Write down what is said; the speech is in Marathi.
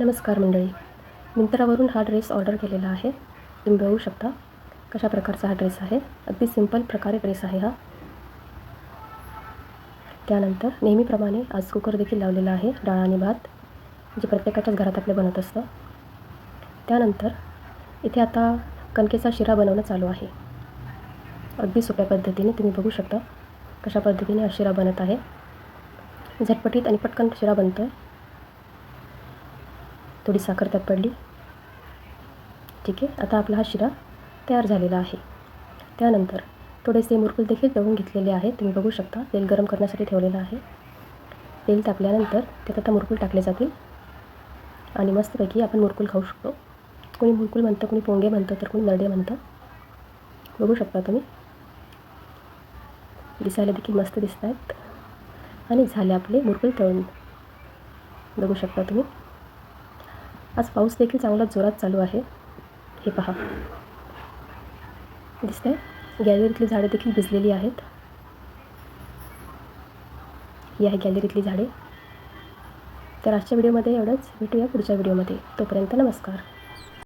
नमस्कार मंडळी. मिंत्रावरून हा ड्रेस ऑर्डर केलेला आहे. तुम्ही बघू शकता कशा प्रकारचा हा ड्रेस आहे. अगदी सिंपल प्रकारे ड्रेस आहे हा. त्यानंतर नेहमीप्रमाणे आज कुकर देखील लावलेला आहे. डाळ आणि भात जे प्रत्येकाच्याच घरात आपल्या बनत असतं. त्यानंतर इथे आता कणकेचा शिरा बनवणं चालू आहे. अगदी सोप्या पद्धतीने तुम्ही बघू शकता कशा पद्धतीने हा शिरा बनत आहे. झटपटीत आणि पटकन शिरा बनतो आहे. थोडी साखर त्यात पडली. ठीक आहे. आता आपला हा शिरा तयार झालेला आहे. त्यानंतर थोडेसे मुरकुल देखील तळून घेतलेले आहेत. तुम्ही बघू शकता तेल गरम करण्यासाठी ठेवलेलं आहे. तेल तापल्यानंतर त्यात आता मुरकुल टाकले जातील आणि मस्तपैकी आपण मुरकुल खाऊ शकतो. कोणी मुरकुल म्हणतं, कोणी पोंगे म्हणतं, तर कोणी नरडे म्हणतं. बघू शकता तुम्ही. दिसायला देखील मस्त दिसत आहेत आणि झाले आपले मुरकुल तळून. बघू शकता तुम्ही. आज पाऊस देखील चांगला जोरात चालू आहे. हे पहा, दिसतंय. गॅलरीतली झाडे देखील भिजलेली आहेत. ही आहे गॅलरीतली झाडे. तर आजच्या व्हिडिओमध्ये एवढंच. भेटूया पुढच्या व्हिडिओमध्ये. तोपर्यंत नमस्कार.